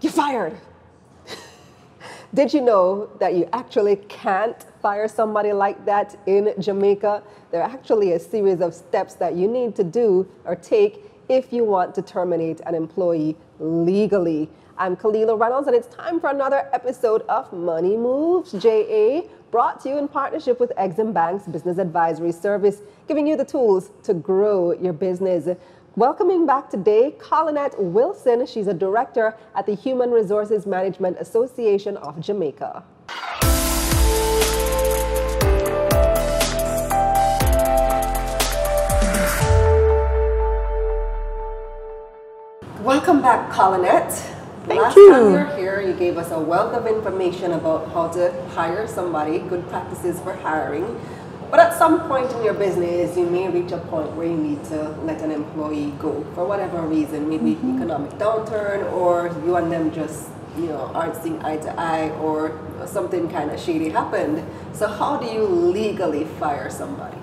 You're fired. Did you know that you actually can't fire somebody like that in Jamaica? There are actually a series of steps that you need to do or take if you want to terminate an employee legally. I'm Kalilah Reynolds, and it's time for another episode of Money Moves JA, brought to you in partnership with EXIM Bank's Business Advisory Service, giving you the tools to grow your business. Welcoming back today, Colinnette Wilson. She's a director at the Human Resources Management Association of Jamaica. Welcome back, Colinnette. Last time you were here, you gave us a wealth of information about how to hire somebody, good practices for hiring. But at some point in your business, you may reach a point where you need to let an employee go for whatever reason, maybe economic downturn, or you and them just, aren't seeing eye to eye, or something kind of shady happened. So how do you legally fire somebody?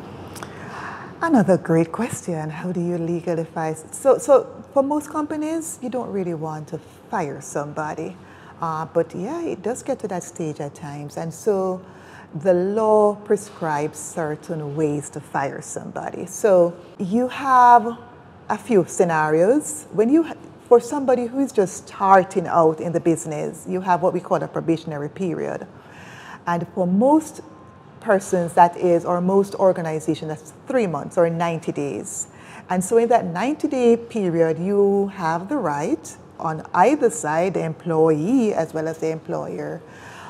Another great question. How do you legally fire? So for most companies, you don't really want to fire somebody. But yeah, it does get to that stage at times. And so the law prescribes certain ways to fire somebody. So you have a few scenarios. For somebody who is just starting out in the business, you have what we call a probationary period. And for most persons or most organizations, that's 3 months or 90 days. And so in that 90-day period, you have the right on either side, the employee as well as the employer,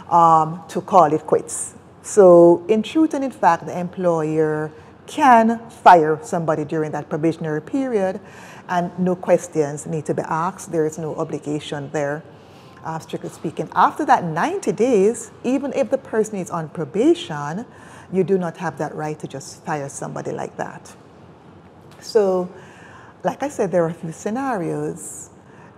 to call it quits. So in truth and in fact, the employer can fire somebody during that probationary period, and no questions need to be asked. There is no obligation there, strictly speaking. After that 90 days, even if the person is on probation, you do not have that right to just fire somebody like that. So, like I said, there are a few scenarios.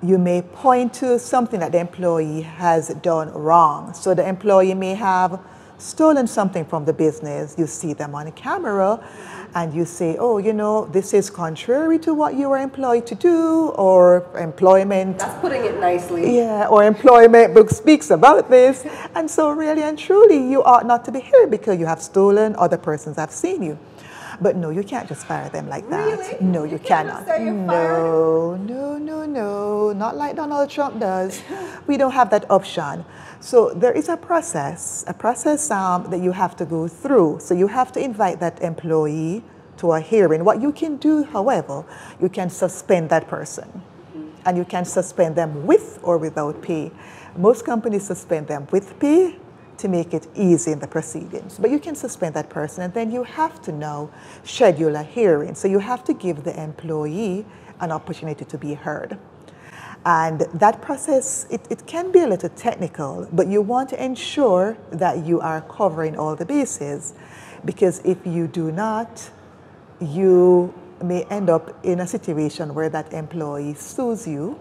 You may point to something that the employee has done wrong. So the employee may have stolen something from the business. You see them on camera and you say, oh, this is contrary to what you were employed to do, or employment. That's putting it nicely. Yeah, or employment book speaks about this. And so really and truly, you ought not to be here because you have stolen, other persons have seen you. But no, you can't just fire them like that. Really? No, you cannot. No, not like Donald Trump does. We don't have that option. So there is a process that you have to go through. So you have to invite that employee to a hearing. What you can do, however, you can suspend that person. And you can suspend them with or without pay. Most companies suspend them with pay to make it easy in the proceedings. But you can suspend that person, and then you have to now schedule a hearing. So you have to give the employee an opportunity to be heard. And that process, it can be a little technical, but you want to ensure that you are covering all the bases, because if you do not, you may end up in a situation where that employee sues you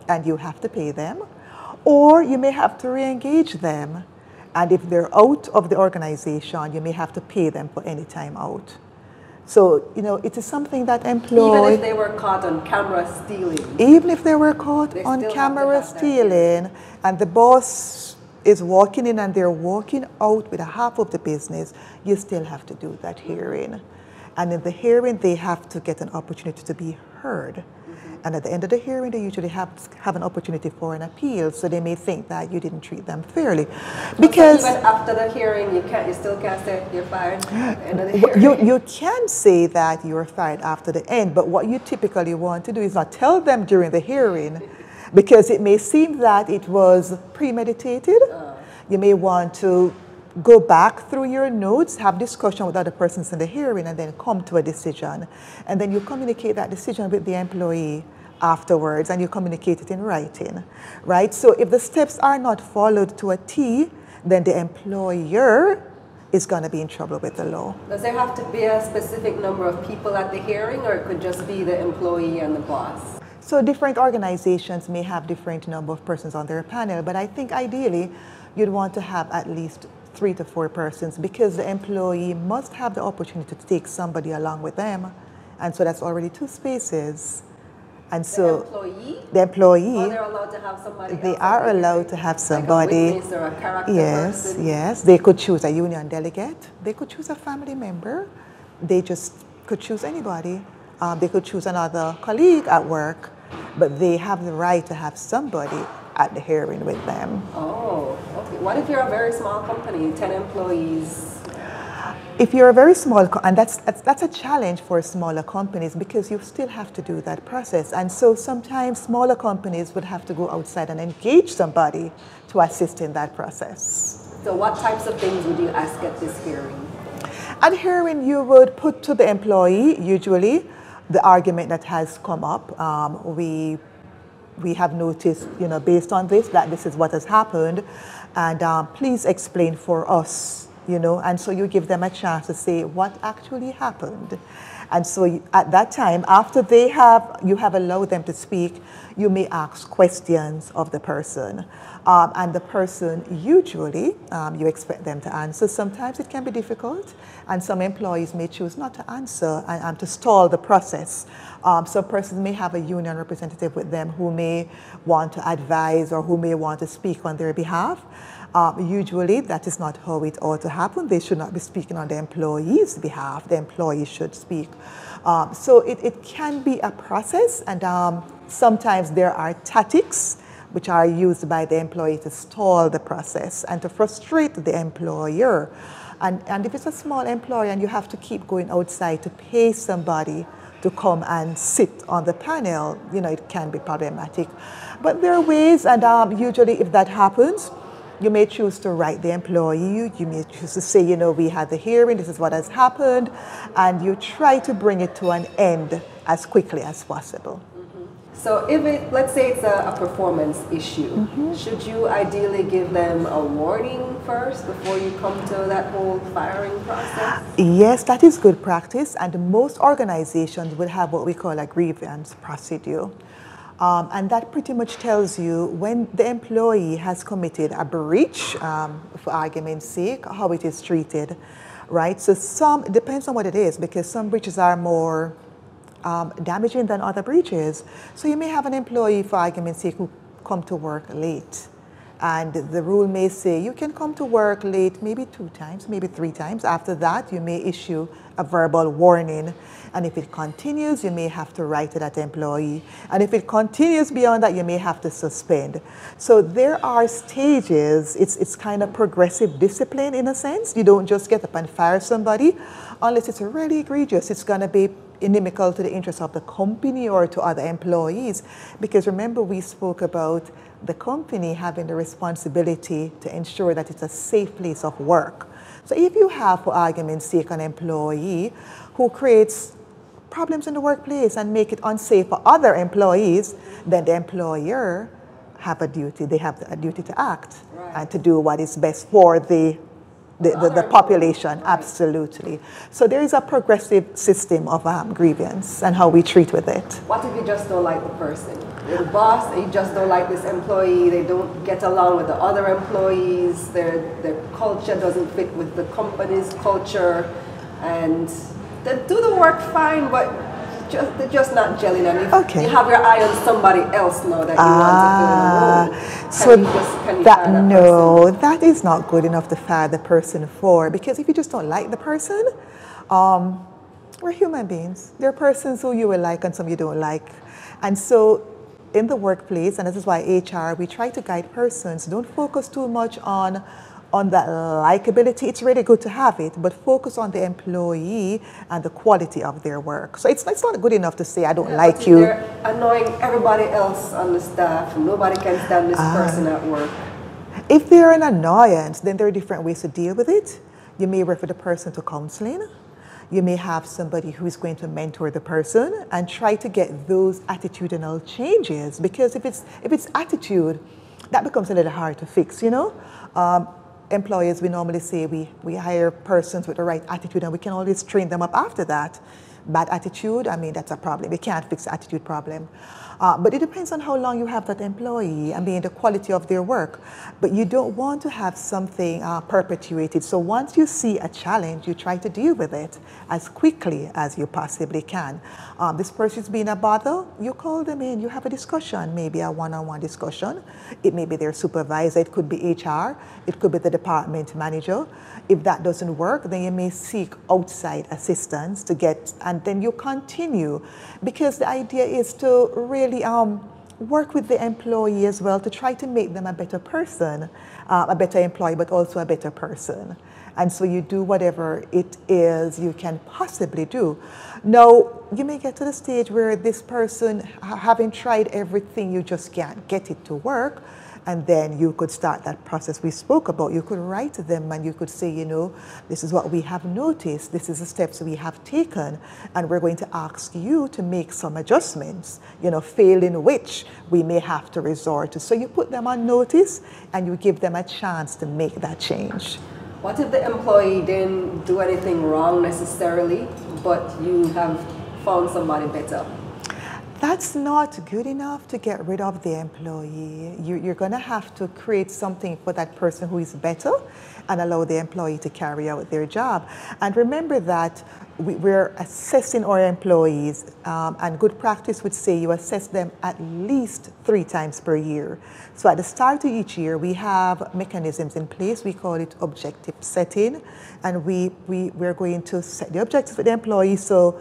and you have to pay them, or you may have to re-engage them. And if they're out of the organization, you may have to pay them for any time out. So, it is something that Even if they were caught on camera stealing. Even if they were caught on camera stealing, and the boss is walking in and they're walking out with a half of the business, you still have to do that hearing. And in the hearing, they have to get an opportunity to be heard. And at the end of the hearing, they usually have an opportunity for an appeal, so they may think that you didn't treat them fairly. Because so even after the hearing, you still can't say you're fired at the end of the hearing? You can say that you're fired after the end, but what you typically want to do is not tell them during the hearing, because it may seem that it was premeditated. You may want to go back through your notes, have discussion with other persons in the hearing, and then come to a decision. And then you communicate that decision with the employee afterwards, and you communicate it in writing, right? So if the steps are not followed to a T, then the employer is going to be in trouble with the law. Does there have to be a specific number of people at the hearing, or it could just be the employee and the boss? So different organizations may have different number of persons on their panel, but I think ideally you'd want to have at least 3 to 4 persons, because the employee must have the opportunity to take somebody along with them. And so that's already 2 spaces. And so employee? the employee, Or they're allowed to have somebody they else are allowed to have somebody. Like a witness or a character Yes, person? yes. They could choose a union delegate. They could choose a family member. They just could choose anybody. They could choose another colleague at work, but they have the right to have somebody at the hearing with them. Oh, okay. What if you're a very small company, 10 employees? If you're a very small, and that's a challenge for smaller companies because you still have to do that process. And so sometimes smaller companies would have to go outside and engage somebody to assist in that process. So what types of things would you ask at this hearing? At hearing, you would put to the employee, usually, the argument that has come up. We have noticed, based on this, that this is what has happened, and please explain for us. And so you give them a chance to say what actually happened. And so at that time, after you have allowed them to speak, you may ask questions of the person. And the person, usually, you expect them to answer. Sometimes it can be difficult, and some employees may choose not to answer and to stall the process. Some persons may have a union representative with them who may want to advise or who may want to speak on their behalf. Usually, that is not how it ought to happen. They should not be speaking on the employee's behalf. The employee should speak. So it can be a process, and sometimes there are tactics which are used by the employee to stall the process and to frustrate the employer. And if it's a small employer and you have to keep going outside to pay somebody to come and sit on the panel, it can be problematic. But there are ways, and usually if that happens, you may choose to write the employee, you may choose to say, we had the hearing, this is what has happened, and you try to bring it to an end as quickly as possible. So let's say it's a performance issue, should you ideally give them a warning first before you come to that whole firing process? Yes, that is good practice, and most organizations will have what we call a grievance procedure. And that pretty much tells you when the employee has committed a breach, for argument's sake, how it is treated, right? So it depends on what it is, because some breaches are more damaging than other breaches. So you may have an employee, for argument's sake, who come to work late. And the rule may say you can come to work late maybe 2 times, maybe 3 times. After that, you may issue a verbal warning. And if it continues, you may have to write to that employee. And if it continues beyond that, you may have to suspend. So there are stages. It's kind of progressive discipline in a sense. You don't just get up and fire somebody unless it's really egregious. It's going to be inimical to the interests of the company or to other employees. Because remember, we spoke about the company having the responsibility to ensure that it's a safe place of work. So if you have, for argument's sake, an employee who creates problems in the workplace and make it unsafe for other employees, then the employer have a duty. They have a duty to act and to do what is best for the population. Right. Absolutely. So there is a progressive system of grievance and how we treat with it. What if you just don't like the person? You're the boss and you just don't like this employee, they don't get along with the other employees, their culture doesn't fit with the company's culture, and they do the work fine, but they're just not gelling. And if you have your eye on somebody else now that you want to fill in the role, can you fire that person? That is not good enough to fire the person for, because if you just don't like the person, we're human beings. There are persons who you will like and some you don't like. And so in the workplace, and this is why HR, we try to guide persons, don't focus too much on that likability. It's really good to have it, but focus on the employee and the quality of their work. So it's not good enough to say, I don't like you. They're annoying everybody else on the staff. Nobody can stand this person at work. If they're an annoyance, then there are different ways to deal with it. You may refer the person to counseling. You may have somebody who is going to mentor the person and try to get those attitudinal changes, because if it's attitude, that becomes a little hard to fix, Employers, we normally say we hire persons with the right attitude and we can always train them up after that. Bad attitude, that's a problem. We can't fix the attitude problem. But it depends on how long you have that employee, I mean, the quality of their work. But you don't want to have something perpetuated. So once you see a challenge, you try to deal with it as quickly as you possibly can. This person's being a bother, you call them in, you have a discussion, maybe a one-on-one discussion. It may be their supervisor, it could be HR, it could be the department manager. If that doesn't work, then you may seek outside assistance to get, and then you continue, because the idea is to really work with the employee as well to try to make them a better person, a better employee, but also a better person. And so you do whatever it is you can possibly do. Now, you may get to the stage where this person, having tried everything, you just can't get it to work. And then you could start that process we spoke about. You could write to them and you could say, you know, this is what we have noticed. This is the steps we have taken. And we're going to ask you to make some adjustments, you know, failing which we may have to resort to. So you put them on notice and you give them a chance to make that change. What if the employee didn't do anything wrong necessarily, but you have found somebody better? That's not good enough to get rid of the employee. You're going to have to create something for that person who is better and allow the employee to carry out their job. And remember that we're assessing our employees, and good practice would say you assess them at least 3 times per year. So at the start of each year, we have mechanisms in place. We call it objective setting, and we're going to set the objectives for the employee. So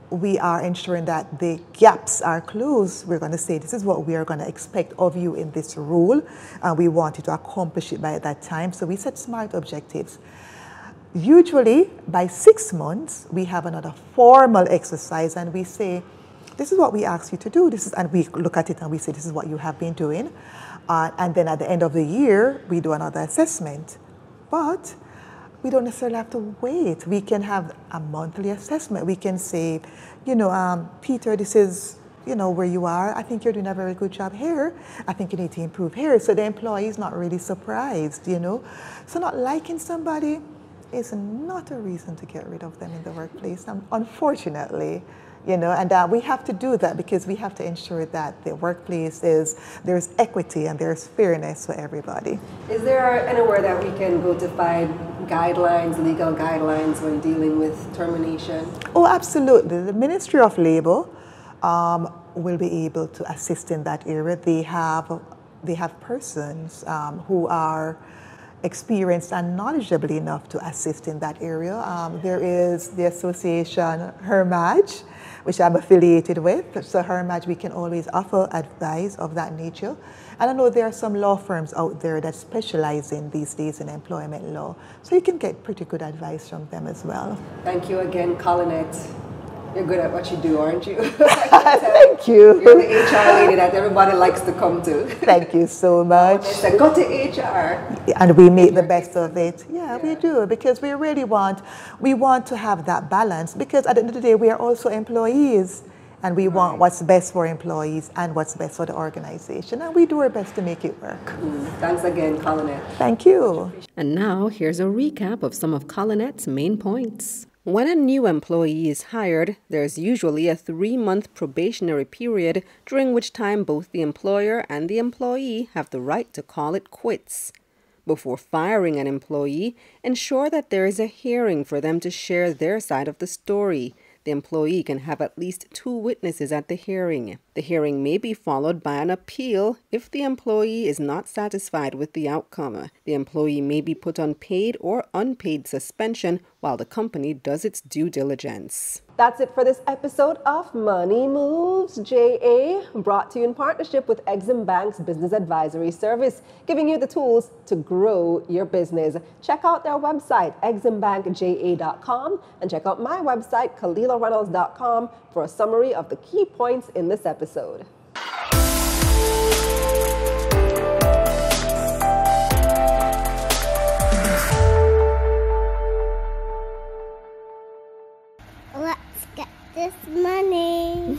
we are ensuring that the gaps are closed. We're going to say, this is what we are going to expect of you in this role, and we want you to accomplish it by that time. So we set SMART objectives. Usually, by 6 months, we have another formal exercise, and we say, this is what we ask you to do. And we look at it and we say, this is what you have been doing. And then at the end of the year, we do another assessment. But we don't necessarily have to wait. We can have a monthly assessment. We can say, you know, Peter, this is, you know, where you are. I think you're doing a very good job here. I think you need to improve here. So the employee is not really surprised, you know. So not liking somebody is not a reason to get rid of them in the workplace, unfortunately. You know, and we have to do that because we have to ensure that the workplace there's equity and there's fairness for everybody. Is there anywhere that we can go to find guidelines, legal guidelines when dealing with termination? Oh, absolutely. The Ministry of Labor will be able to assist in that area. They have persons who are experienced and knowledgeable enough to assist in that area. There is the association HERMAJ, which I'm affiliated with. So HERMAJ, we can always offer advice of that nature. And I know there are some law firms out there that specialize in these days in employment law. So you can get pretty good advice from them as well. Thank you again, Colinnette. You're good at what you do, aren't you? Thank you. You're the HR lady that everybody likes to come to. Thank you so much. So go to HR. And we make the best of it. Yeah, we do, because we really want to have that balance, because at the end of the day, we are also employees, and we want what's best for employees and what's best for the organization, and we do our best to make it work. Thanks again, Colinnette. Thank you. And now here's a recap of some of Colinnette's main points. When a new employee is hired, there's usually a 3-month probationary period during which time both the employer and the employee have the right to call it quits. Before firing an employee, ensure that there is a hearing for them to share their side of the story. The employee can have at least 2 witnesses at the hearing. The hearing may be followed by an appeal if the employee is not satisfied with the outcome. The employee may be put on paid or unpaid suspension while the company does its due diligence. That's it for this episode of Money Moves JA, brought to you in partnership with EXIM Bank's Business Advisory Service, giving you the tools to grow your business. Check out their website, eximbankja.com, and check out my website, KalilahReynolds.com, for a summary of the key points in this episode. Let's get this money.